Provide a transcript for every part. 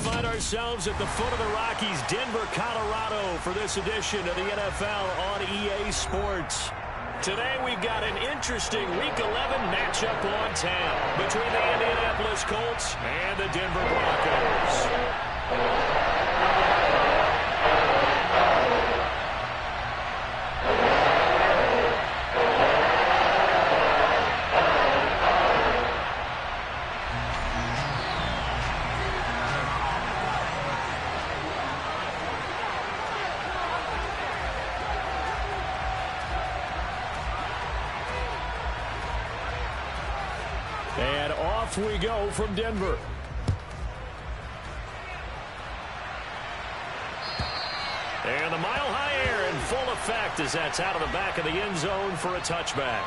find ourselves at the foot of the Rockies, Denver, Colorado, for this edition of the NFL on EA Sports. Today we've got an interesting Week 11 matchup on tap between the Indianapolis Colts and the Denver Broncos. And off we go from Denver. And the mile-high air in full effect as that's out of the back of the end zone for a touchback.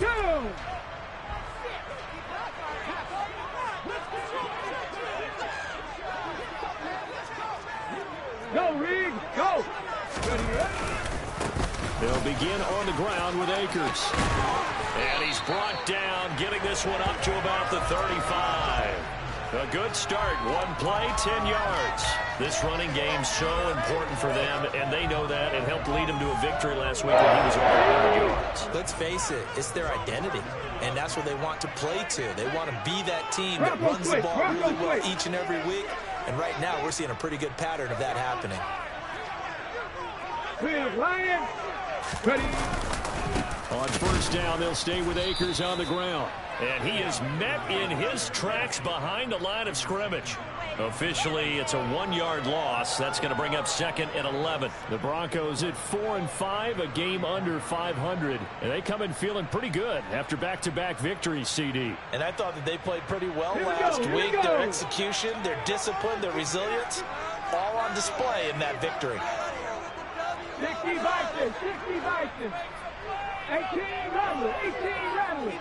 Go! Go, Reed! Go! They'll begin on the ground with Akers. And he's brought down, getting this one up to about the 35. A good start. One play, 10 yards. This running game's so important for them, and they know that, and helped lead him to a victory last week when he was over 100 yards. Let's face it, it's their identity, and that's what they want to play to. They want to be that team that runs the ball really well each and every week, and right now we're seeing a pretty good pattern of that happening. Lion. Ready. On first down, they'll stay with Akers on the ground. And he is met in his tracks behind the line of scrimmage. Officially, it's a 1-yard loss. That's going to bring up 2nd and 11. The Broncos at 4-5, a game under 500. And they come in feeling pretty good after back-to-back victories, CD. And I thought that they played pretty well last week. Their execution, their discipline, their resilience, all on display in that victory. 60 Vikings, 60 Vikings. 18 Rebels, 18 Rebels.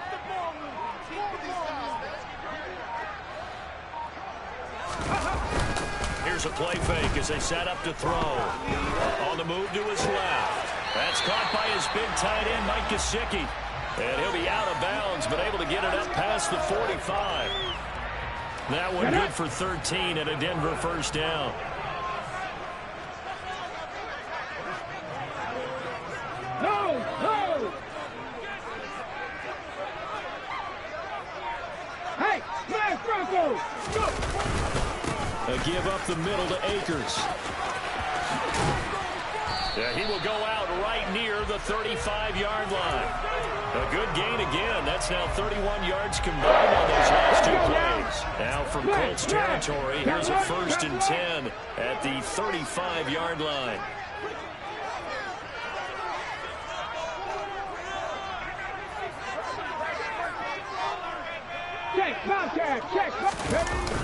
Here's a play fake as they set up to throw. On the move to his left. That's caught by his big tight end, Mike Gesicki. And he'll be out of bounds, but able to get it up past the 45. That one good for 13 and a Denver first down. No, no. Hey, smash Broncos. Go. A give up the middle to Akers. Yeah, he will go out right near the 35-yard line. A good gain again. That's now 31 yards combined on those last two plays. Now from Colts territory, here's a 1st and 10 at the 35-yard line. Check contact, check contact.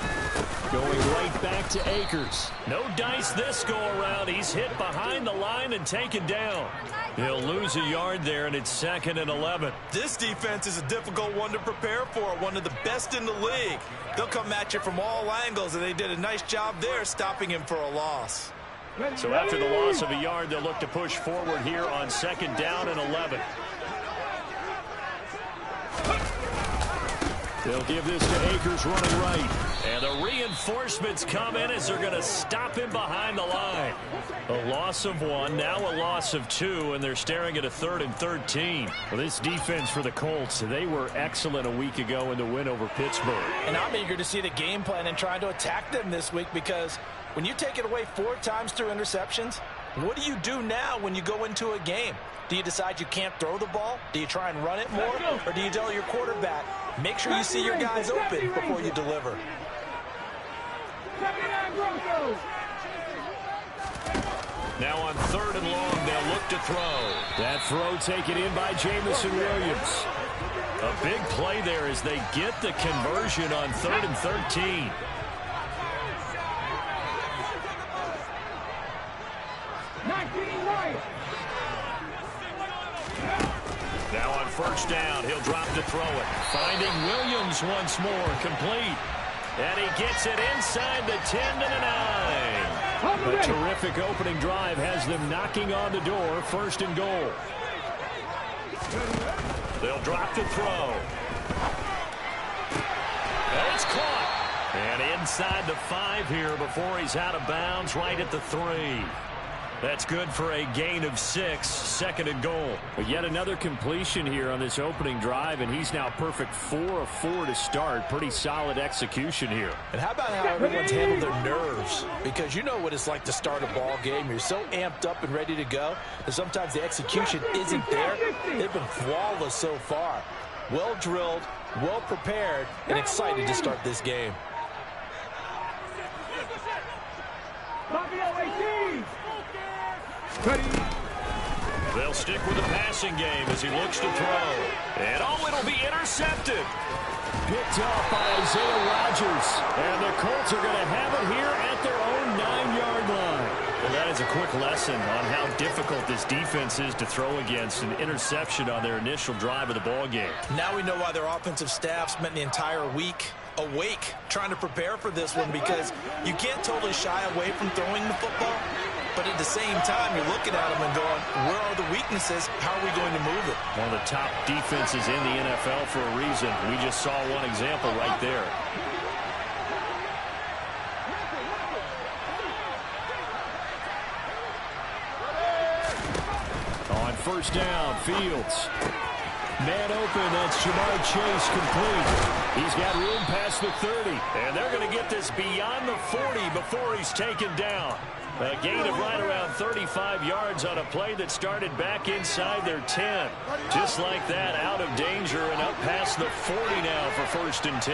Going right back to Akers. No dice this go-around. He's hit behind the line and taken down. He'll lose a yard there, and it's 2nd and 11. This defense is a difficult one to prepare for, one of the best in the league. They'll come at you from all angles, and they did a nice job there stopping him for a loss. So after the loss of a yard, they'll look to push forward here on 2nd down and 11. They'll give this to Akers running right. And the reinforcements come in as they're going to stop him behind the line. A loss of 1, now a loss of 2, and they're staring at a 3rd and 13. Well, this defense for the Colts, they were excellent a week ago in the win over Pittsburgh. And I'm eager to see the game plan and trying to attack them this week, because when you take it away 4 times through interceptions, what do you do now when you go into a game? Do you decide you can't throw the ball? Do you try and run it more? Or do you tell your quarterback, make sure you see your guys open before you deliver? Now on 3rd and long, they'll look to throw. That throw taken in by Jamison Williams. A big play there as they get the conversion on 3rd and 13. first down. He'll drop to throw it. Finding Williams once more, complete. And he gets it inside the 10 to the 9. A terrific opening drive has them knocking on the door. First and goal. They'll drop to throw. And it's caught. And inside the 5 here before he's out of bounds, right at the 3. That's good for a gain of 6, second and goal. But yet another completion here on this opening drive, and he's now perfect 4 of 4 to start. Pretty solid execution here. And how about how everyone's handled their nerves? Because you know what it's like to start a ball game. You're so amped up and ready to go, and sometimes the execution isn't there. They've been flawless so far. Well drilled, well prepared, and excited to start this game. They'll stick with the passing game as he looks to throw. And it'll be intercepted. Picked off by Isaiah Rodgers. And the Colts are going to have it here at their own 9-yard line. Well, that is a quick lesson on how difficult this defense is to throw against. An interception on their initial drive of the ball game. Now we know why their offensive staff spent the entire week awake trying to prepare for this one, because you can't totally shy away from throwing the football. But at the same time, you're looking at them and going, where are the weaknesses? How are we going to move it? One of the top defenses in the NFL for a reason. We just saw one example right there. On first down, Fields. Man open, that's Jamar Chase, complete. He's got room past the 30. And they're going to get this beyond the 40 before he's taken down. A gain of right around 35 yards on a play that started back inside their 10. Just like that, out of danger and up past the 40 now for first and 10.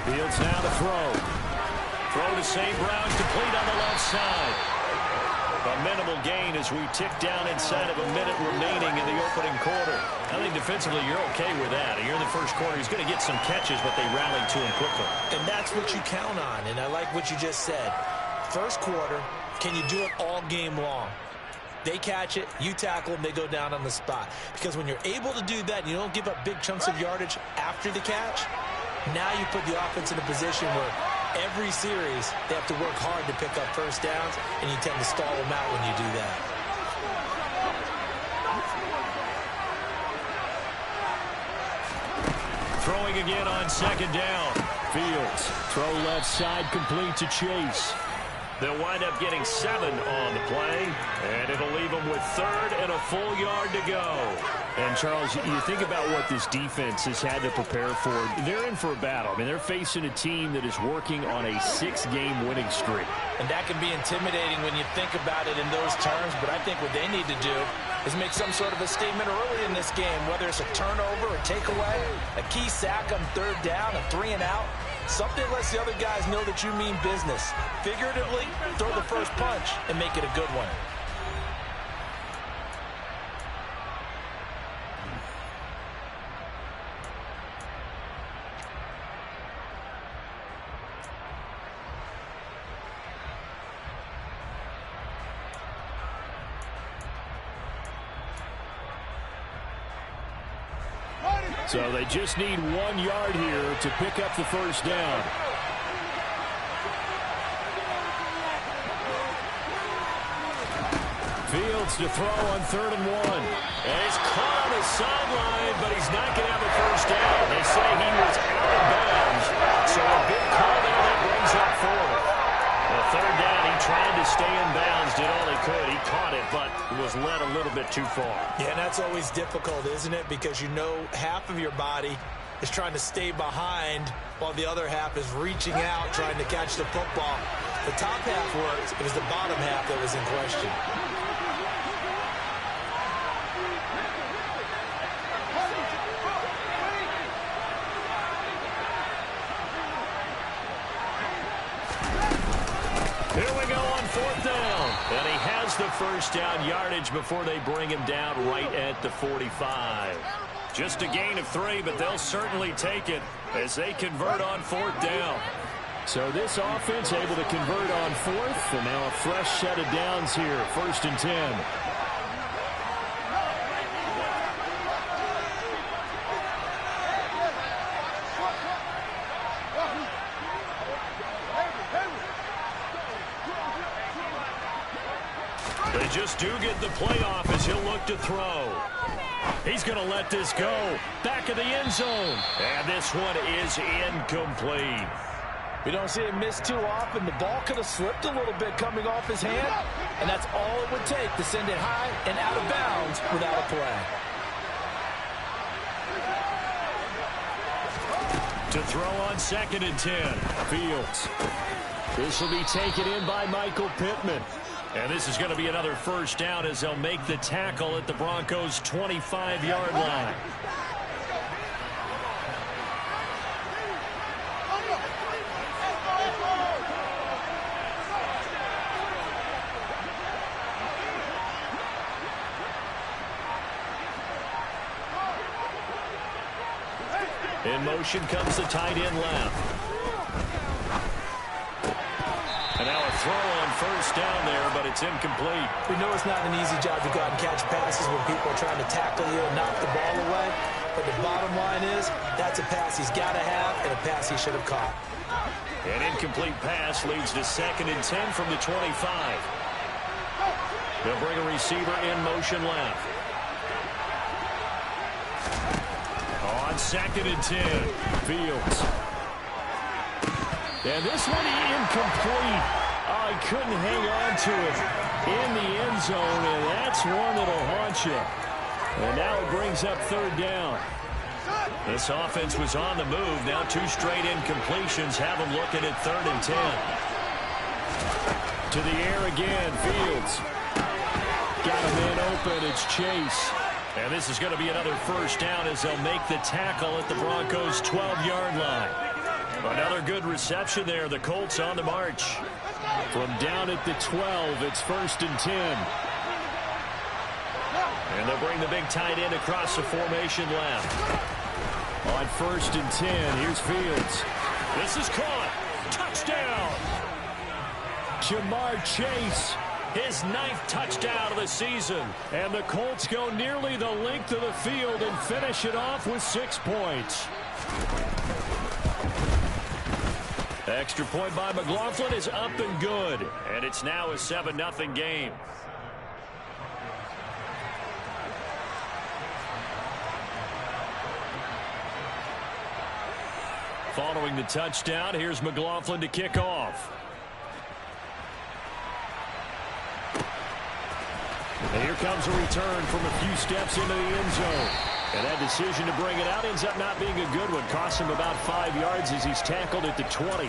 Fields now to throw. Throw to St. Brown, complete on the left side. A minimal gain as we tick down inside of a minute remaining in the opening quarter. I think defensively you're okay with that. You're in the first quarter. He's going to get some catches, but they rallied to him quickly. And that's what you count on, and I like what you just said. First quarter, can you do it all game long? They catch it, you tackle them, they go down on the spot. Because when you're able to do that, and you don't give up big chunks of yardage after the catch, now you put the offense in a position where every series they have to work hard to pick up first downs, and you tend to stall them out when you do that. Throwing again on second down. Fields, throw left side, complete to Chase. They'll wind up getting 7 on the play, and it'll leave them with 3rd and a full yard to go. And, Charles, you think about what this defense has had to prepare for. They're in for a battle. I mean, they're facing a team that is working on a 6-game winning streak. And that can be intimidating when you think about it in those terms, but I think what they need to do is make some sort of a statement early in this game, whether it's a turnover, a takeaway, a key sack on 3rd down, a 3-and-out. Something lets the other guys know that you mean business. Figuratively, throw the first punch and make it a good one. So they just need 1 yard here to pick up the first down. Fields to throw on 3rd and 1. And he's caught on the sideline, but he's not going to have a first down. They say he was out of bounds. So a big call there that brings up 4. The 3rd down, he tried to stay in bounds, did all he could. He caught it, but was led a little bit too far. Yeah, and that's always difficult, isn't it? Because you know half of your body is trying to stay behind while the other half is reaching out, trying to catch the football. The top half worked. It was the bottom half that was in question. Here we go on 4th down. And he has the first down yardage before they bring him down right at the 45. Just a gain of 3, but they'll certainly take it as they convert on 4th down. So this offense able to convert on 4th, and now a fresh set of downs here, 1st and 10. They just do get the playoff as he'll look to throw. He's going to let this go. Back of the end zone. And this one is incomplete. We don't see him miss too often. The ball could have slipped a little bit coming off his hand, and that's all it would take to send it high and out of bounds without a play. To throw on 2nd and 10. Fields. This will be taken in by Michael Pittman. And this is going to be another 1st down as they'll make the tackle at the Broncos' 25-yard line. In motion comes the tight end left. And now a throw on 1st down there, but it's incomplete. We know it's not an easy job to go out and catch passes when people are trying to tackle you and knock the ball away. But the bottom line is, that's a pass he's got to have and a pass he should have caught. An incomplete pass leads to 2nd and 10 from the 25. They'll bring a receiver in motion left. On 2nd and 10, Fields. And this one incomplete. Oh, he couldn't hang on to it in the end zone, and that's one that'll haunt you. And now it brings up 3rd down. This offense was on the move. Now 2 straight incompletions have them looking at 3rd and 10. To the air again, Fields. Got a man open, it's Chase. And this is going to be another 1st down as they'll make the tackle at the Broncos' 12-yard line. Another good reception there. The Colts on the march. From down at the 12, it's 1st and 10. And they'll bring the big tight end across the formation left. On 1st and 10, here's Fields. This is caught. Touchdown. Jamar Chase. His 9th touchdown of the season. And the Colts go nearly the length of the field and finish it off with 6 points. Extra point by McLaughlin is up and good. And it's now a 7-0 game. Following the touchdown, here's McLaughlin to kick off. And here comes a return from a few steps into the end zone. And that decision to bring it out ends up not being a good one. Costs him about 5 yards as he's tackled at the 20.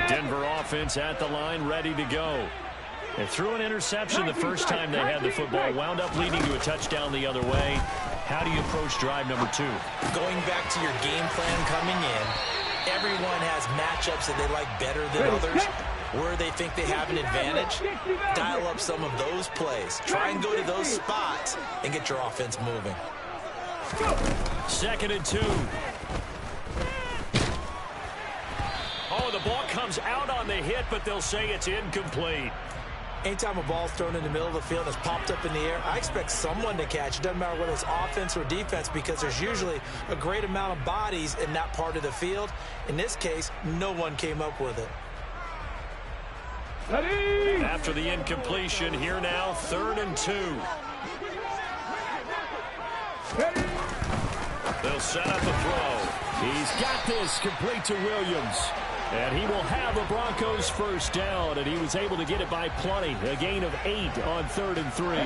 Denver offense at the line, ready to go. They threw an interception the first time they had the football, wound up leading to a touchdown the other way. How do you approach drive number 2? Going back to your game plan coming in, everyone has matchups that they like better than others. Where they think they have an advantage, dial up some of those plays. Try and go to those spots and get your offense moving. 2nd and 2. Oh, the ball comes out on the hit, but they'll say it's incomplete. Anytime a ball's thrown in the middle of the field and it's popped up in the air, I expect someone to catch. It doesn't matter whether it's offense or defense because there's usually a great amount of bodies in that part of the field. In this case, no one came up with it. After the incompletion, here now, 3rd and 2. They'll set up a throw. He's got this complete to Williams. And he will have a Broncos 1st down, and he was able to get it by plenty. A gain of 8 on 3rd and 3.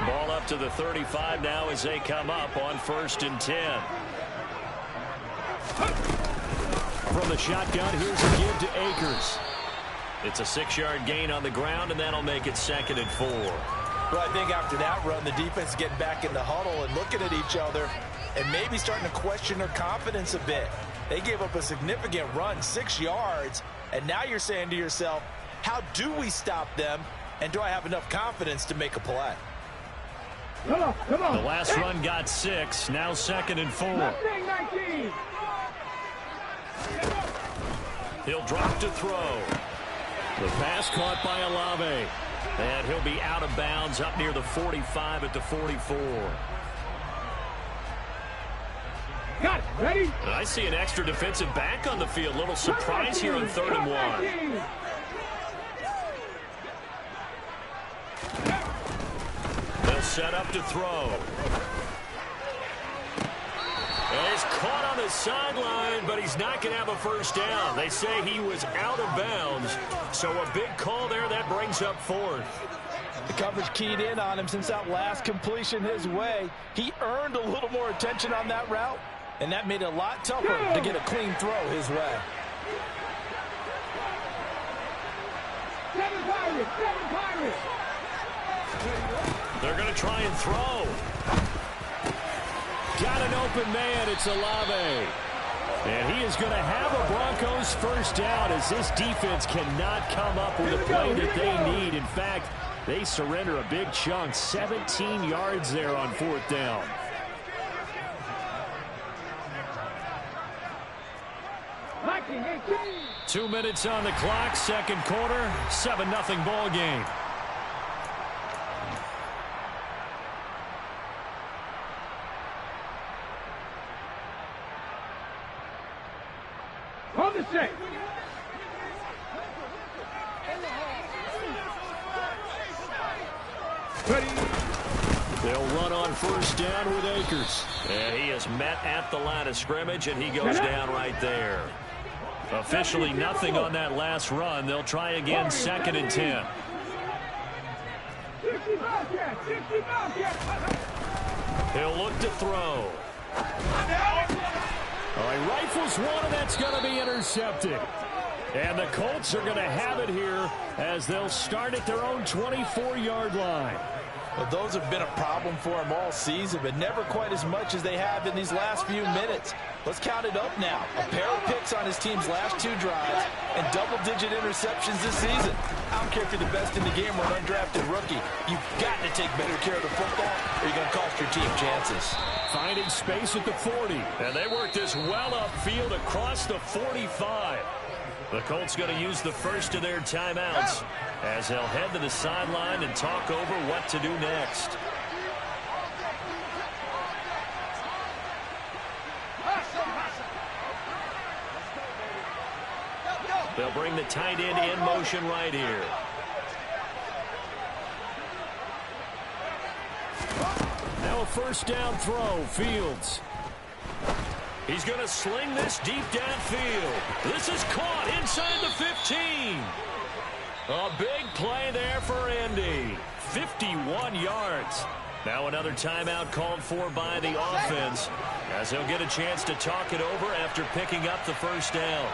Ball up to the 35 now as they come up on 1st and 10. From the shotgun, here's a give to Akers. It's a 6-yard gain on the ground, and that'll make it 2nd and 4. Well, I think after that run, the defense is getting back in the huddle and looking at each other and maybe starting to question their confidence a bit. They gave up a significant run, 6 yards, and now you're saying to yourself, how do we stop them, and do I have enough confidence to make a play? Come on, come on. The last run got 6, now 2nd and 4. 19. He'll drop to throw. The pass caught by Olave. And he'll be out of bounds up near the 45 at the 44. Got it. Ready? And I see an extra defensive back on the field. Little surprise here on 3rd and 1. They'll set up to throw. And he's caught on the sideline, but he's not going to have a first down. They say he was out of bounds. So a big call there that brings up 4th. The coverage keyed in on him since that last completion his way. He earned a little more attention on that route, and that made it a lot tougher to get a clean throw his way. 7 Pirates, 7 Pirates. They're going to try and throw. Got an open man. It's Olave. And he is going to have a Broncos first down as this defense cannot come up with a play that they need. In fact, they surrender a big chunk. 17 yards there on 4th down. Viking 18. 2 minutes on the clock, 2nd quarter, 7-0 ball game. On the set. Ready. They'll run on first down with Akers. And he is met at the line of scrimmage, and he goes down right there. Officially nothing on that last run. They'll try again, 2nd and 10. 60 Bobcats, 60 Bobcats. He'll look to throw. All right, rifles one, and that's going to be intercepted. And the Colts are going to have it here as they'll start at their own 24-yard line. Well, those have been a problem for them all season, but never quite as much as they have in these last few minutes. Let's count it up now. A pair of picks on his team's last 2 drives and double-digit interceptions this season. I don't care if you're the best in the game or an undrafted rookie. You've got to take better care of the football or you're going to cost your team chances. Finding space at the 40. And they work this well upfield across the 45. The Colts going to use the first of their timeouts as they'll head to the sideline and talk over what to do next. They'll bring the tight end in motion right here. Now a first down throw, Fields. He's going to sling this deep downfield. This is caught inside the 15. A big play there for Indy. 51 yards. Now another timeout called for by the offense as he'll get a chance to talk it over after picking up the first down.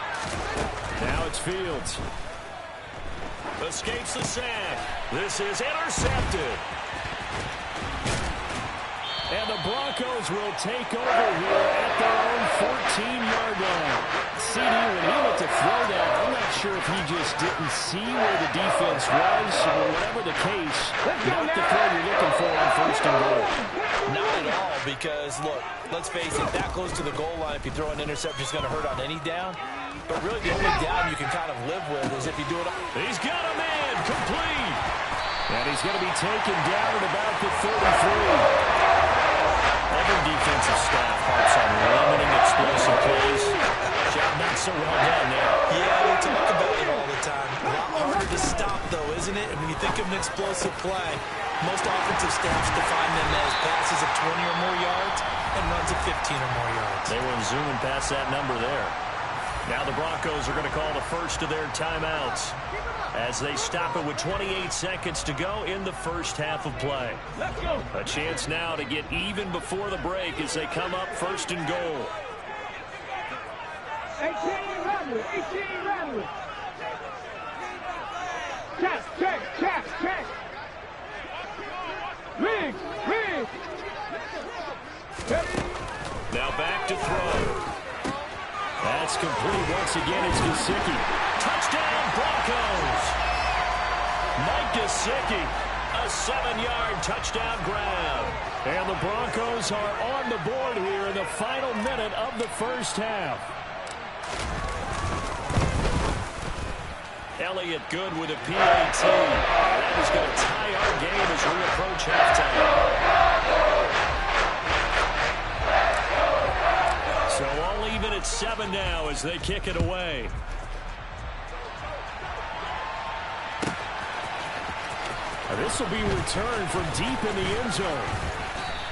Now it's Fields. Escapes the sack. This is intercepted. And the Broncos will take over here at their own 14-yard line. CD, when he went to throw that, I'm not sure if he just didn't see where the defense was or whatever the case. Not the throw you're looking for on 1st and goal. Not at all, because, look, let's face it, that close to the goal line, if you throw an interception, it's going to hurt on any down. But really, the only down you can kind of live with is if you do it. He's got a man, complete. And he's going to be taken down at about the 33. Every defensive staff harps on limiting explosive plays. Job not so well done there. Yeah, they talk about it all the time. A lot harder to stop, though, isn't it? And when you think of an explosive play, most offensive staffs define them as passes of 20 or more yards and runs of 15 or more yards. They were zooming past that number there. Now the Broncos are going to call the first of their timeouts as they stop it with 28 seconds to go in the first half of play. A chance now to get even before the break as they come up 1st and goal. 18 Rattler. Check. back to throw. That's complete once again. It's Gesicki. Touchdown, Broncos. Mike Gesicki, a 7-yard touchdown grab. And the Broncos are on the board here in the final minute of the first half. Elliott good with a PAT. That is going to tie our game as we approach halftime. So all even at 7 now as they kick it away. This will be returned from deep in the end zone.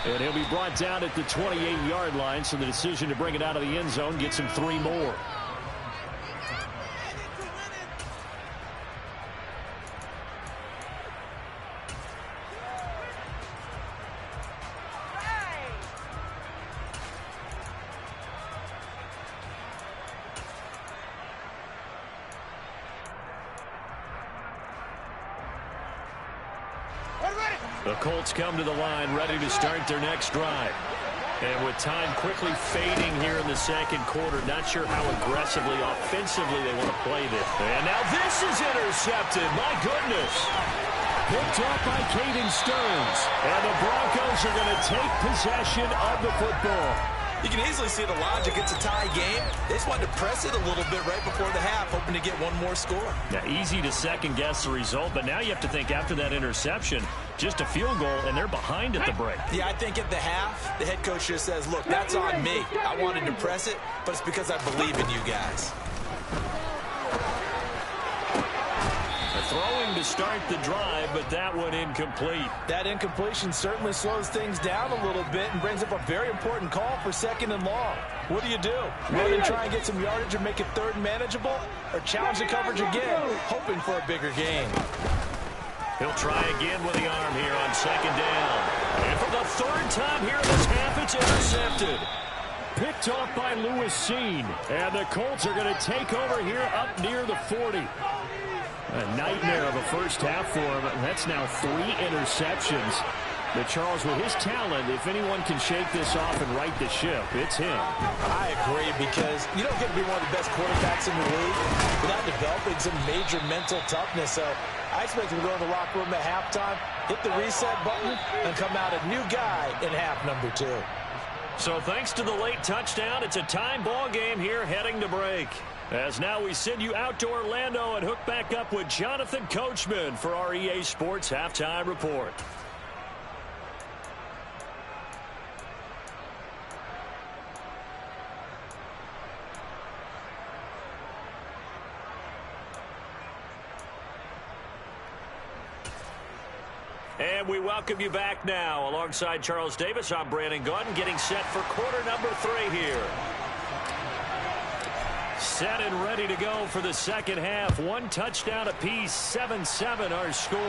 And he'll be brought down at the 28-yard line, so the decision to bring it out of the end zone gets him 3 more. The Colts come to the line ready to start their next drive. And with time quickly fading here in the second quarter, not sure how aggressively, offensively they want to play this. And now this is intercepted. My goodness. Picked off by Caden Stearns. And the Broncos are going to take possession of the football. You can easily see the logic. It's a tie game. They just wanted to press it a little bit right before the half, hoping to get one more score. Now, easy to second-guess the result, but now you have to think after that interception, just a field goal, and they're behind at the break. Yeah, I think at the half, the head coach just says, look, that's on me. I wanted to press it, but it's because I believe in you guys. Throwing to start the drive, but that one incomplete. That incompletion certainly slows things down a little bit and brings up a very important call for 2nd and long. What do you do? Run and try and get some yardage and make it 3rd and manageable, or challenge the coverage again, hoping for a bigger gain? He'll try again with the arm here on 2nd down. And for the 3rd time here in this half, it's intercepted. Picked off by Lewis Seen. And the Colts are going to take over here up near the 40. A nightmare of a first half for him. That's now 3 interceptions. But Charles, with his talent, if anyone can shake this off and right the ship, it's him. I agree, because you don't get to be one of the best quarterbacks in the league without developing some major mental toughness. So I expect him to go in the locker room at halftime, hit the reset button, and come out a new guy in half number 2. So thanks to the late touchdown, it's a time ball game here heading to break. As now we send you out to Orlando and hook back up with Jonathan Coachman for our EA Sports Halftime Report. And we welcome you back now. Alongside Charles Davis, I'm Brandon Gaudin, getting set for quarter number 3 here. Set and ready to go for the second half. 1 touchdown apiece, 7-7 our score.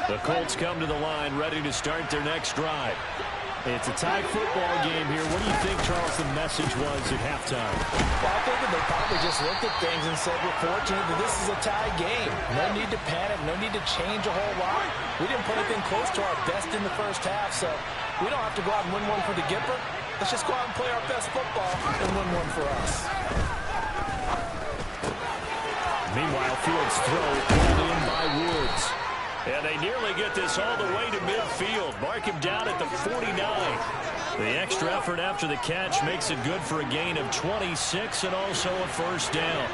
The Colts come to the line ready to start their next drive. It's a tie football game here. What do you think, Charles, the message was at halftime? Well, I think that they probably just looked at things and said, we're fortunate that this is a tie game. No need to panic. No need to change a whole lot. We didn't put anything close to our best in the first half, so we don't have to go out and win one for the Gipper. Let's just go out and play our best football and win one for us. Meanwhile, Fields throw pulled in by Woods. And they nearly get this all the way to midfield. Mark him down at the 49. The extra effort after the catch makes it good for a gain of 26 and also a first down.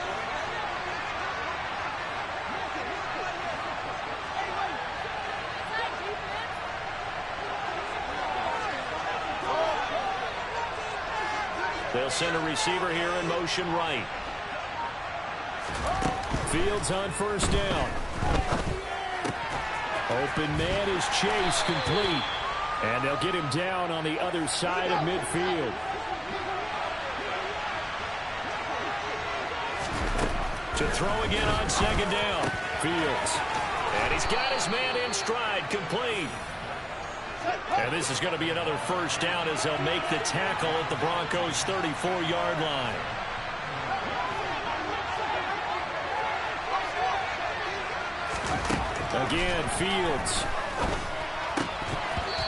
They'll send a receiver here in motion right. Fields on first down. Open man is Chase, complete. And they'll get him down on the other side of midfield. To throw again on second down. Fields. And he's got his man in stride, complete. And this is going to be another first down as they'll make the tackle at the Broncos' 34-yard line. again, Fields.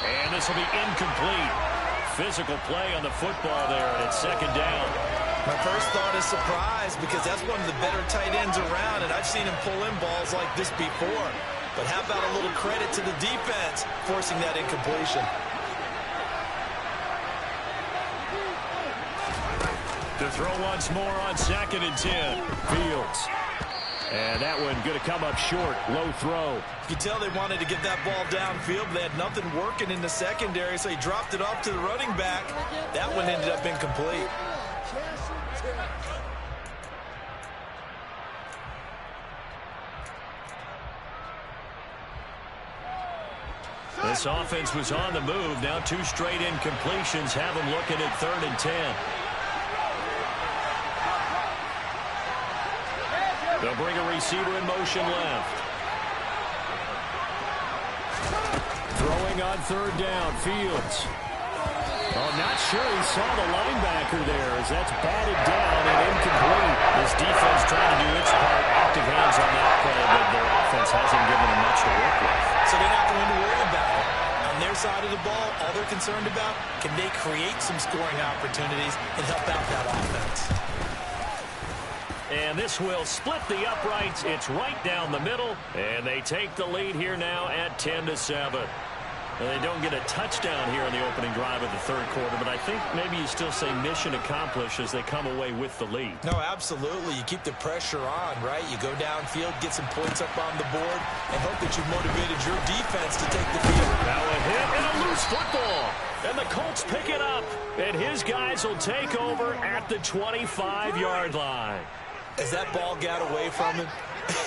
And this will be incomplete. Physical play on the football there, and it's second down. My first thought is surprise, because that's one of the better tight ends around, and I've seen him pull in balls like this before. But how about a little credit to the defense forcing that incompletion? To throw once more on 2nd and 10. Fields. And that one going to come up short. Low throw. You tell they wanted to get that ball downfield. They had nothing working in the secondary, so he dropped it off to the running back. That one ended up incomplete. This offense was on the move. Now 2 straight incompletions have them looking at 3rd and 10. They'll bring a receiver in motion left. Throwing on 3rd down, Fields. Oh, not sure he saw the linebacker there as that's batted down and incomplete. This defense trying to do its part. Active hands on that play, but their offense hasn't given them much to work with. So they're not going to worry about it. On their side of the ball, all they're concerned about, can they create some scoring opportunities and help out that offense? And this will split the uprights. It's right down the middle. And they take the lead here now at 10-7. They don't get a touchdown here on the opening drive of the 3rd quarter, but I think maybe you still say mission accomplished as they come away with the lead. No, absolutely. You keep the pressure on, right? You go downfield, get some points up on the board, and hope that you've motivated your defense to take the field. Now a hit and a loose football. And the Colts pick it up. And his guys will take over at the 25-yard line. As that ball got away from him,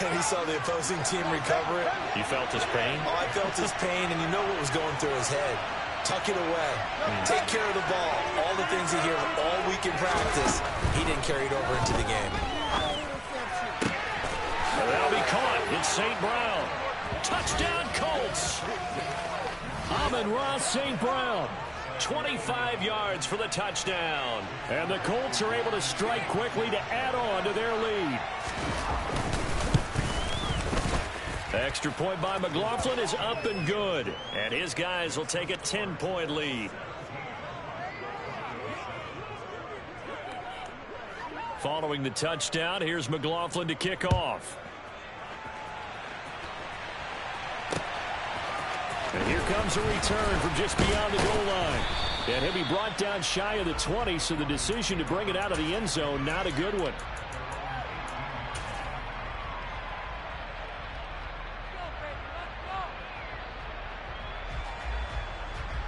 and he saw the opposing team recover it. You felt his pain? Oh, I felt his pain, and you know what was going through his head. Tuck it away. Take care of the ball. All the things he hears all week in practice, he didn't carry it over into the game. That'll be caught. It's St. Brown. Touchdown, Colts. Amon-Ra St. Brown. 25 yards for the touchdown. And the Colts are able to strike quickly to add on to their lead. Extra point by McLaughlin is up and good. And his guys will take a 10-point lead. Following the touchdown, here's McLaughlin to kick off. And here comes a return from just beyond the goal line. And he'll be brought down shy of the 20, so the decision to bring it out of the end zone, not a good one.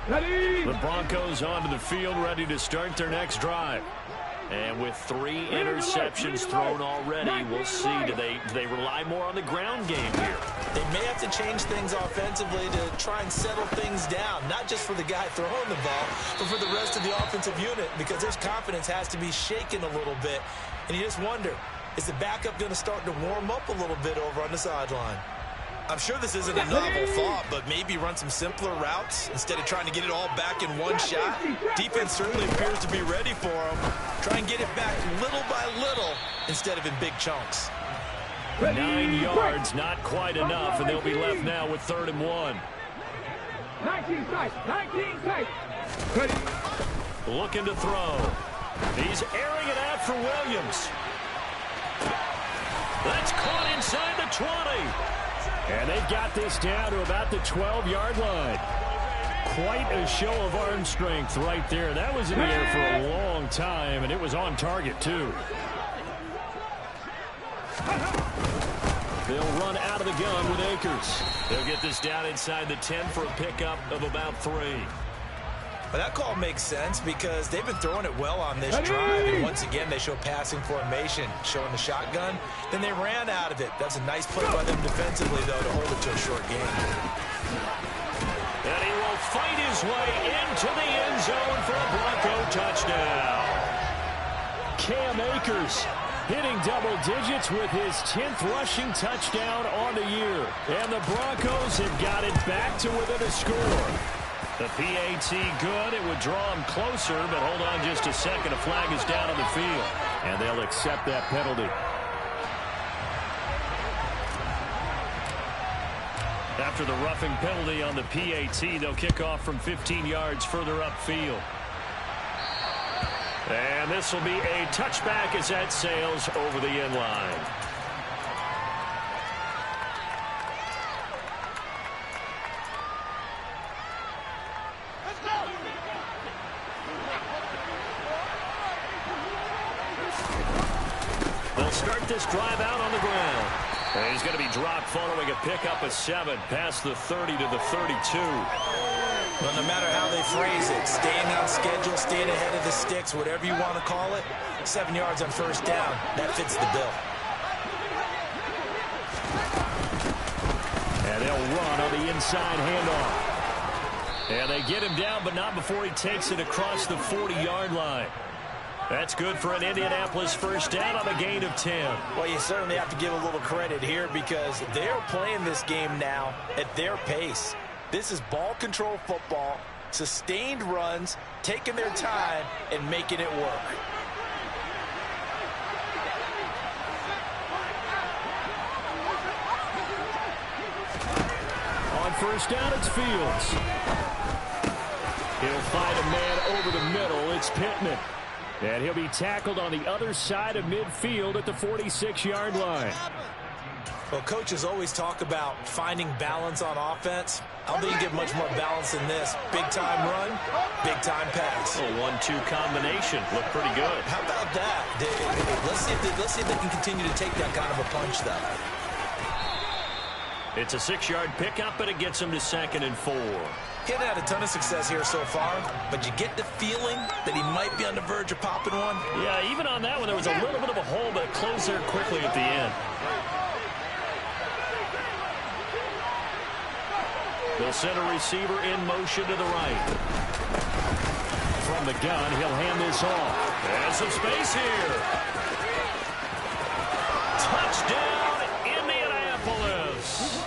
Ready. The Broncos onto the field, ready to start their next drive. And with 3 interceptions thrown already, we'll see. Do they rely more on the ground game here? They may have to change things offensively to try and settle things down, not just for the guy throwing the ball, but for the rest of the offensive unit, because their confidence has to be shaken a little bit. And you just wonder, is the backup going to start to warm up a little bit over on the sideline? I'm sure this isn't a novel thought, but maybe run some simpler routes instead of trying to get it all back in one shot. Defense certainly appears to be ready for them. Try and get it back little by little instead of in big chunks. 9 yards, not quite enough, and they'll be left now with 3rd and 1. 19 tight. 19 tight. Ready. Looking to throw. He's airing it out for Williams. That's caught inside the 20. And they've got this down to about the 12-yard line. Quite a show of arm strength right there. That was in the air for a long time, and it was on target, too. They'll run out of the gun with Akers. They'll get this down inside the 10 for a pickup of about 3. Well, that call makes sense because they've been throwing it well on this drive. And once again, they show passing formation, showing the shotgun. Then they ran out of it. That's a nice play by them defensively, though, to hold it to a short game. And he will fight his way into the end zone for a Bronco touchdown. Cam Akers hitting double digits with his 10th rushing touchdown on the year. And the Broncos have got it back to within a score. The PAT good. It would draw him closer, but hold on just a second. A flag is down on the field, and they'll accept that penalty. after the roughing penalty on the PAT. They'll kick off from 15 yards further upfield. And this will be a touchback as that sails over the end line. They'll start this drive out on the ground. And he's going to be dropped following a pickup of 7 past the 30 to the 32. Well, no matter how they phrase it, staying on schedule, staying ahead of the sticks, whatever you want to call it, 7 yards on first down, that fits the bill. And they'll run on the inside handoff. And they get him down, but not before he takes it across the 40-yard line. That's good for an Indianapolis first down on a gain of 10. Well, you certainly have to give a little credit here because they're playing this game now at their pace. This is ball control football, sustained runs, taking their time, and making it work. On first down, it's Fields. He'll find a man over the middle. It's Pittman. And he'll be tackled on the other side of midfield at the 46-yard line. Well, coaches always talk about finding balance on offense. I don't think you get much more balance than this. Big-time run, big-time pass. A 1-2 combination. Looked pretty good. How about that? Let's see if they can continue to take that kind of a punch, though. It's a 6-yard pickup, but it gets him to 2nd and 4. He hasn't had a ton of success here so far, but you get the feeling that he might be on the verge of popping one. Yeah, even on that one, there was a little bit of a hole, but it closed there quickly at the end. They'll send a receiver in motion to the right. From the gun, he'll hand this off. And some space here. Touchdown, Indianapolis.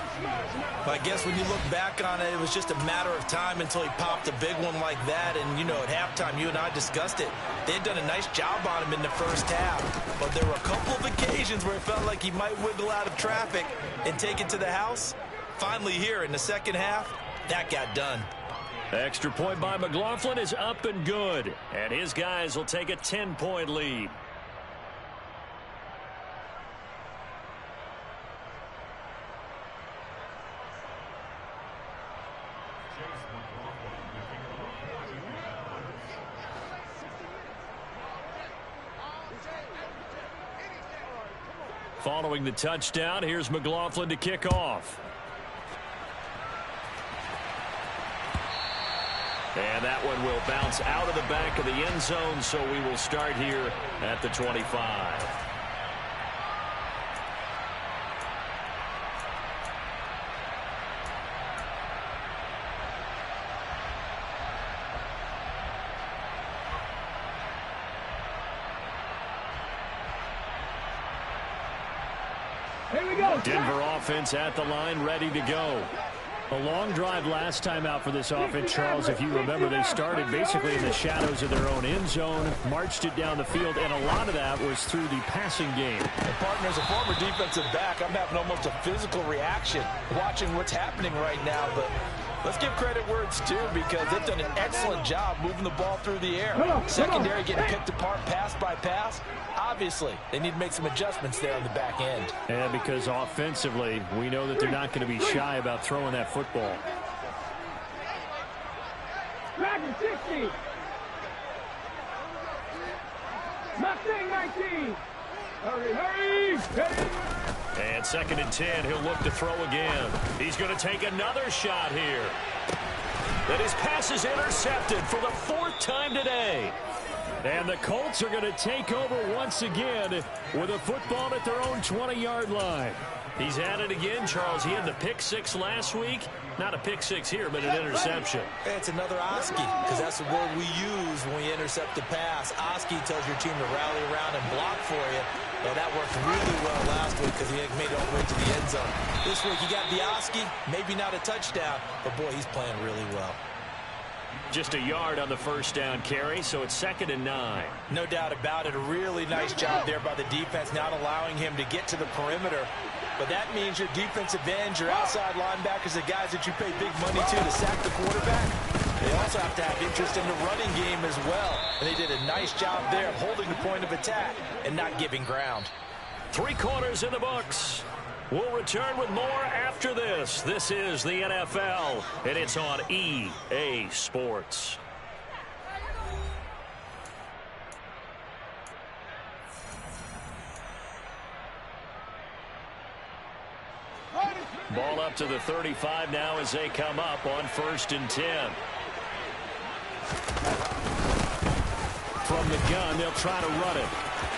I guess when you look back on it, it was just a matter of time until he popped a big one like that. And, you know, at halftime, you and I discussed it. They had done a nice job on him in the first half. But there were a couple of occasions where it felt like he might wiggle out of traffic and take it to the house. Finally here in the second half, that got done. Extra point by McLaughlin is up and good. And his guys will take a 10-point lead. Following the touchdown, here's McLaughlin to kick off. And that one will bounce out of the back of the end zone, so we will start here at the 25. Here we go. Denver offense at the line, ready to go. A long drive last time out for this offense, Charles. If you remember, they started basically in the shadows of their own end zone, marched it down the field, and a lot of that was through the passing game. And partner, as a former defensive back, I'm having almost a physical reaction watching what's happening right now. But let's give credit where it's due because they've done an excellent job moving the ball through the air. Secondary getting picked apart pass by pass. Obviously, they need to make some adjustments there on the back end. And because offensively, we know that they're not going to be shy about throwing that football. Dragon 60. Mustang 19. Hurry, hurry, hurry. And 2nd and 10, he'll look to throw again. He's going to take another shot here. And his pass is intercepted for the 4th time today. And the Colts are going to take over once again with a football at their own 20-yard line. He's at it again, Charles. He had the pick 6 last week. Not a pick 6 here, but an interception. It's another Oski, because that's the word we use when we intercept the pass. Oski tells your team to rally around and block for you. Well, that worked really well last week because he made it all the way to the end zone. This week, he got the Oski, maybe not a touchdown, but boy, he's playing really well. Just a yard on the first down carry, so it's 2nd and 9. No doubt about it. A really nice job there by the defense, not allowing him to get to the perimeter. But that means your defensive ends, your outside linebackers, the guys that you pay big money to sack the quarterback, they also have to have interest in the running game as well. And they did a nice job there of holding the point of attack and not giving ground. 3 quarters in the books. We'll return with more after this. This is the NFL, and it's on EA Sports. Ball up to the 35 now as they come up on 1st and 10. From the gun, they'll try to run it.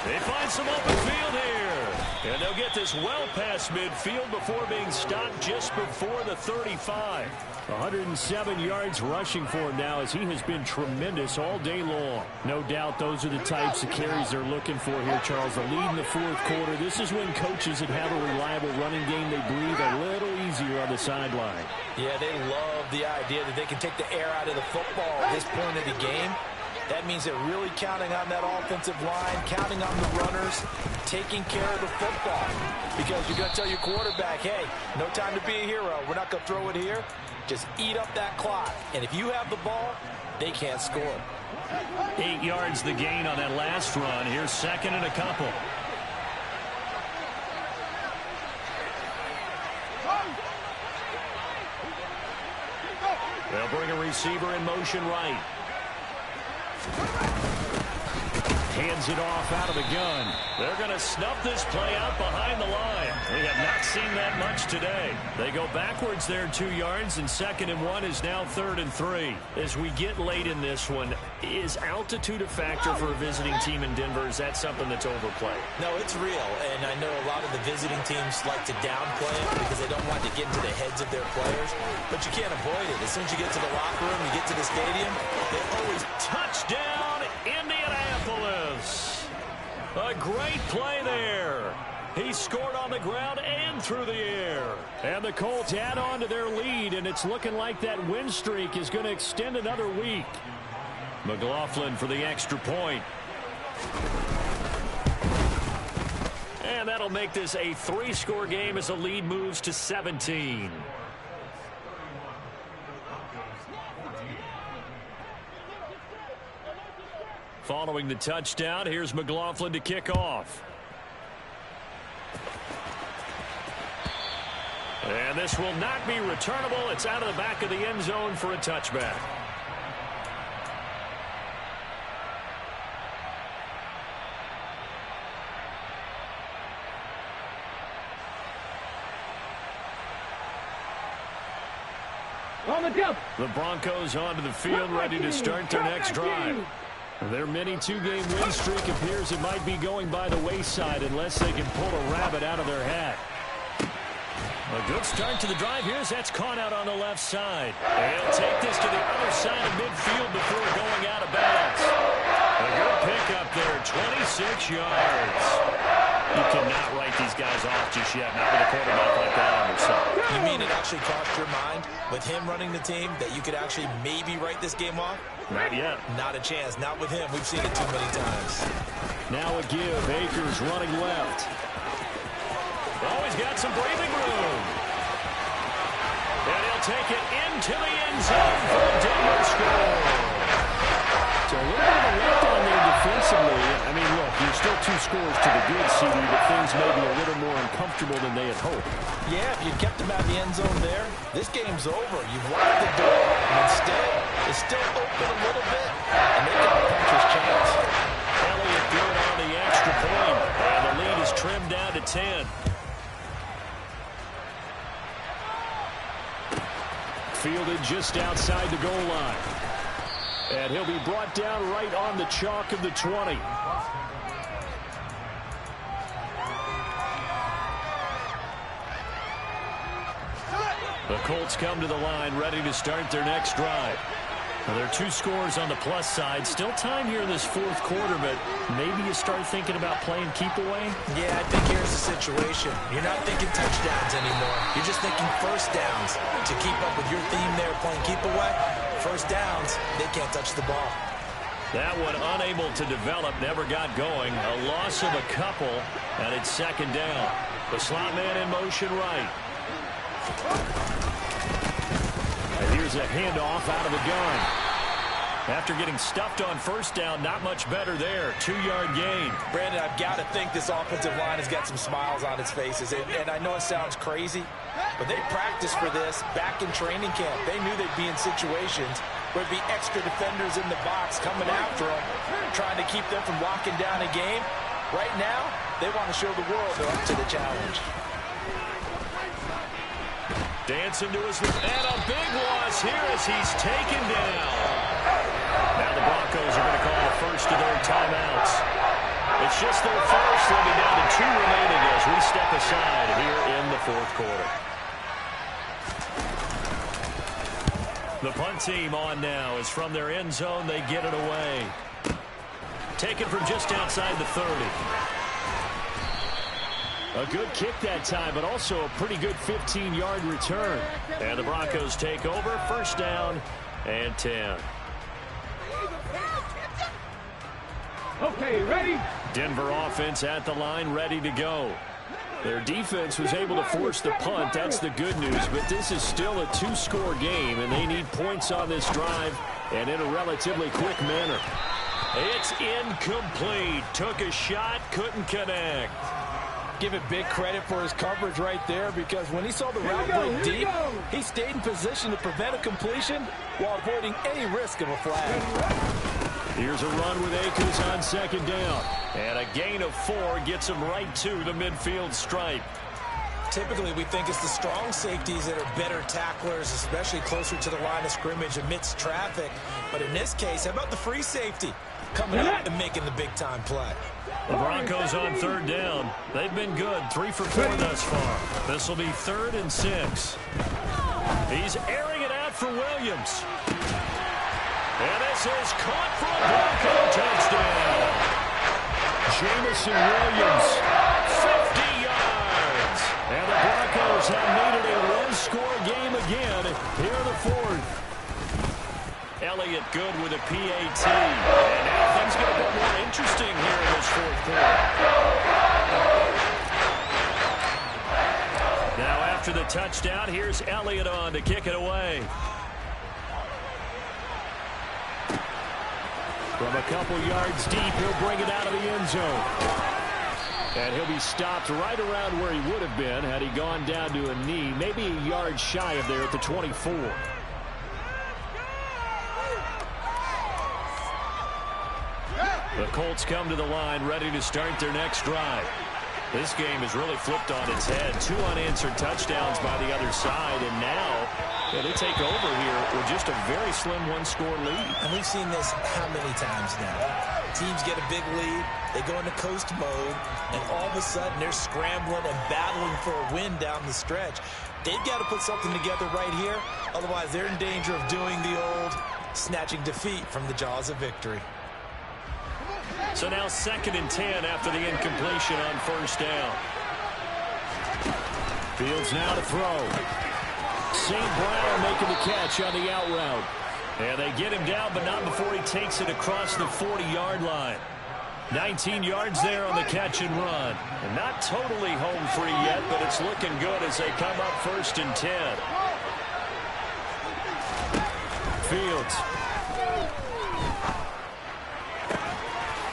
They find some open field here. And they'll get this well past midfield before being stopped just before the 35. 107 yards rushing for him now as he has been tremendous all day long. No doubt those are the types of carries they're looking for here, Charles. The lead in the 4th quarter. This is when coaches that have a reliable running game, they breathe a little easier on the sideline. Yeah, they love the idea that they can take the air out of the football at this point of the game. That means they're really counting on that offensive line, counting on the runners, taking care of the football. Because you're going to tell your quarterback, hey, no time to be a hero. We're not going to throw it here. Just eat up that clock. And if you have the ball, they can't score. 8 yards the gain on that last run. Here's 2nd and a couple. They'll bring a receiver in motion right. Hands it off out of the gun. They're going to snuff this play out behind the line. We have not seen that much today. They go backwards there 2 yards, and 2nd and 1 is now 3rd and 3. As we get late in this one, is altitude a factor for a visiting team in Denver? Is that something that's overplayed? No, it's real, and I know a lot of the visiting teams like to downplay it because they don't want to get into the heads of their players, but you can't avoid it. As soon as you get to the locker room, you get to the stadium, they always touchdown Indianapolis. A great play there. He scored on the ground and through the air. And the Colts add on to their lead, and it's looking like that win streak is going to extend another week. McLaughlin for the extra point. And that'll make this a 3-score game as the lead moves to 17. Following the touchdown, here's McLaughlin to kick off. And this will not be returnable. It's out of the back of the end zone for a touchback. On the jump. The Broncos onto the field, ready to start their next drive. Their mini 2-game win streak appears it might be going by the wayside unless they can pull a rabbit out of their hat. A good start to the drive here as that's caught out on the left side. They'll take this to the other side of midfield before going out of bounds. A good pickup there, 26 yards. You cannot write these guys off just yet, not with a quarterback like that on their side. You mean it actually crossed your mind with him running the team that you could actually maybe write this game off? Not yet. Not a chance. Not with him. We've seen it too many times. Now a give. Akers running left. Always got some breathing room. And he'll take it into the end zone for a Denver score. So a little bit of a letdown there defensively. I mean, look, you're still 2 scores to the good, CD, but things may be a little more uncomfortable than they had hoped. Yeah, if you kept him out of the end zone there, this game's over. You've locked the door. And instead, it's still open a little bit, and they got a puncher's chance. Elliott good on the extra point, and the lead is trimmed down to 10. Fielded just outside the goal line. And he'll be brought down right on the chalk of the 20. The Colts come to the line ready to start their next drive. Well, there are 2 scores on the plus side. Still time here in this 4th quarter, but maybe you start thinking about playing keep away? Yeah, I think here's the situation. You're not thinking touchdowns anymore. You're just thinking first downs. To keep up with your theme there, playing keep away, first downs, they can't touch the ball. That one unable to develop, never got going. A loss of a couple, and it's 2nd down. The slot man in motion right. And here's a handoff out of the gun. After getting stuffed on first down, not much better there. 2-yard gain. Brandon, I've got to think this offensive line has got some smiles on its faces. And I know it sounds crazy, but they practiced for this back in training camp. They knew they'd be in situations where there'd be extra defenders in the box coming after them, trying to keep them from locking down a game. Right now, they want to show the world they're up to the challenge. Dancing to his left, and a big loss here as he's taken down. Now the Broncos are going to call the first of their timeouts. It's just their first, they'll be down to 2 remaining as we step aside here in the fourth quarter. The punt team on now is from their end zone. They get it away. Taken from just outside the 30. A good kick that time, but also a pretty good 15-yard return. And the Broncos take over, first down and 10. Okay, ready? Denver offense at the line, ready to go. Their defense was able to force the punt. That's the good news, but this is still a 2-score game, and they need points on this drive and in a relatively quick manner. It's incomplete. Took a shot, couldn't connect. Give it big credit for his coverage right there, because when he saw the route break deep, he stayed in position to prevent a completion while avoiding any risk of a flag. Here's a run with Akers on second down. And a gain of 4 gets him right to the midfield stripe. Typically, we think it's the strong safeties that are better tacklers, especially closer to the line of scrimmage amidst traffic. But in this case, how about the free safety coming up and making the big-time play? The Broncos on third down. They've been good, 3 for 4 thus far. This will be 3rd and 6. He's airing it out for Williams. And this is caught for a Bronco touchdown. Jamison Williams, 50 yards. And the Broncos have made it a 1-score game again here in the 4th. Elliott good with a PAT. And now things get a bit more interesting here in this 4th quarter. Now after the touchdown, here's Elliott on to kick it away. From a couple yards deep, he'll bring it out of the end zone. And he'll be stopped right around where he would have been had he gone down to a knee, maybe a yard shy of there at the 24. The Colts come to the line, ready to start their next drive. This game has really flipped on its head. 2 unanswered touchdowns by the other side, and now they take over here with just a very slim 1-score lead. And we've seen this how many times now? Teams get a big lead, they go into coast mode, and all of a sudden they're scrambling and battling for a win down the stretch. They've got to put something together right here, otherwise they're in danger of doing the old snatching defeat from the jaws of victory. So now 2nd and 10 after the incompletion on first down. Fields now to throw. St. Brown making the catch on the out route. And they get him down, but not before he takes it across the 40-yard line. 19 yards there on the catch and run. And not totally home free yet, but it's looking good as they come up 1st and 10. Fields.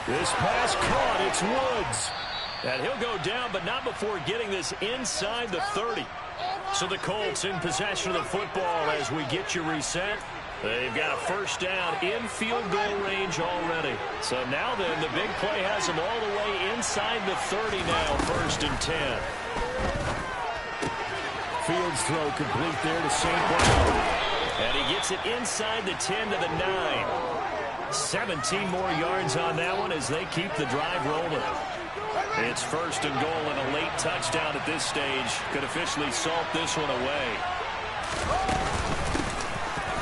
This pass caught. It's Woods. And he'll go down, but not before getting this inside the 30. So the Colts in possession of the football as we get you reset. They've got a first down in field goal range already. So now then, the big play has them all the way inside the 30 now, 1st and 10. Fields throw complete there to St. Brown. And he gets it inside the 10 to the 9. 17 more yards on that one as they keep the drive rolling. It's 1st and goal, and a late touchdown at this stage could officially salt this one away.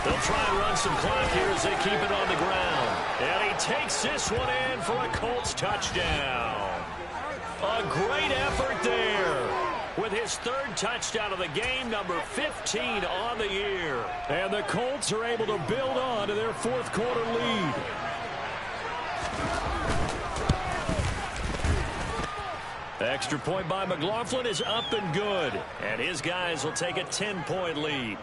They'll try and run some clock here as they keep it on the ground. And he takes this one in for a Colts touchdown. A great effort there with his 3rd touchdown of the game, number 15 on the year. And the Colts are able to build on to their 4th quarter lead. Extra point by McLaughlin is up and good. And his guys will take a 10-point lead.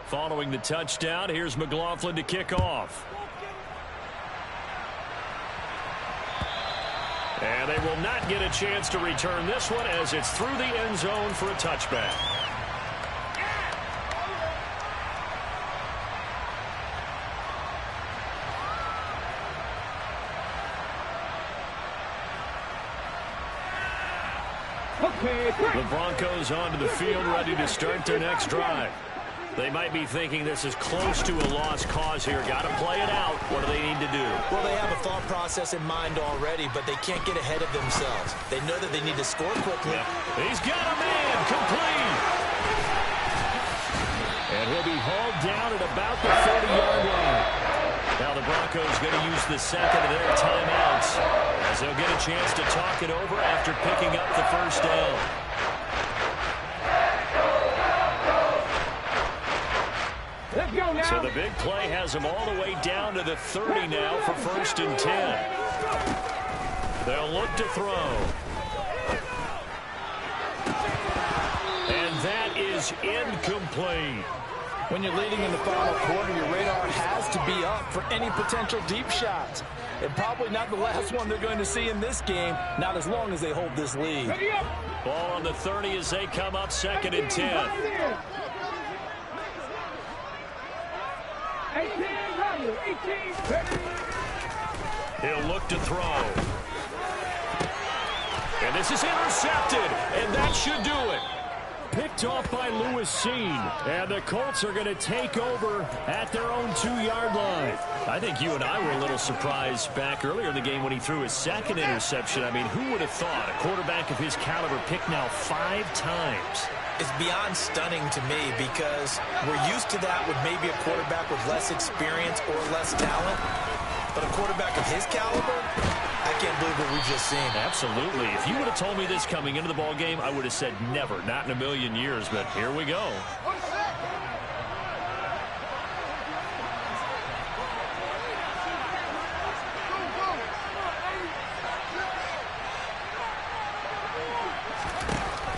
Following the touchdown, here's McLaughlin to kick off. And they will not get a chance to return this one as it's through the end zone for a touchback. The Broncos onto the field, ready to start their next drive. They might be thinking this is close to a lost cause here. Got to play it out. What do they need to do? Well, they have a thought process in mind already, but they can't get ahead of themselves. They know that they need to score quickly. He's got a man complete. And he'll be hauled down at about the 30-yard line. Now the Broncos going to use the second of their timeouts as they'll get a chance to talk it over after picking up the first down. So the big play has them all the way down to the 30 now for 1st and 10. They'll look to throw. And that is incomplete. When you're leading in the final quarter, your radar has to be up for any potential deep shots. And probably not the last one they're going to see in this game, not as long as they hold this lead. Ball on the 30 as they come up 2nd and 10. He'll look to throw. And this is intercepted, and that should do it. Picked off by Lewis Seen, and the Colts are going to take over at their own 2-yard line. I think you and I were a little surprised back earlier in the game when he threw his second interception. I mean, who would have thought a quarterback of his caliber picked now 5 times? It's beyond stunning to me because we're used to that with maybe a quarterback with less experience or less talent. But a quarterback of his caliber, I can't believe what we've just seen. Absolutely. If you would have told me this coming into the ball game, I would have said never, not in a million years. But here we go.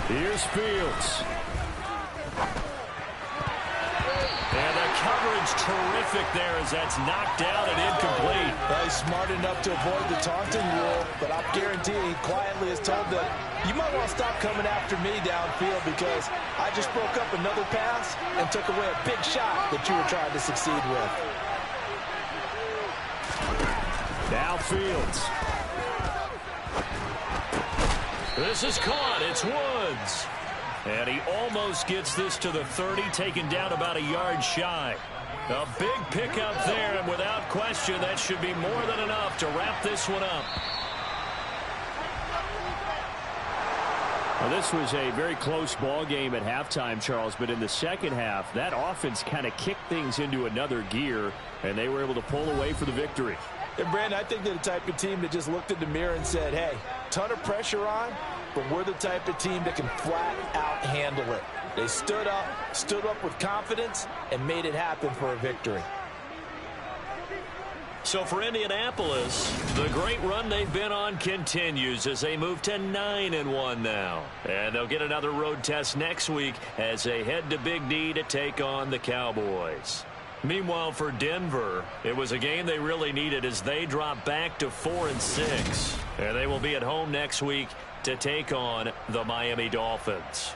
Here's Fields. And the coverage terrific there as that's knocked down and incomplete. Well, he's smart enough to avoid the taunting rule, but I'm guaranteeing he quietly has told them, you might want to stop coming after me downfield because I just broke up another pass and took away a big shot that you were trying to succeed with. Now Fields. This is caught. It's Woods. And he almost gets this to the 30, taken down about a yard shy. A big pickup there, and without question, that should be more than enough to wrap this one up. Well, this was a very close ball game at halftime, Charles, but in the second half, that offense kind of kicked things into another gear, and they were able to pull away for the victory. And, Brandon, I think they're the type of team that just looked in the mirror and said, hey, ton of pressure on, but we're the type of team that can flat out handle it. They stood up with confidence, and made it happen for a victory. So for Indianapolis, the great run they've been on continues as they move to 9-1 now. And they'll get another road test next week as they head to Big D to take on the Cowboys. Meanwhile, for Denver, it was a game they really needed as they drop back to 4-6. And they will be at home next week to take on the Miami Dolphins.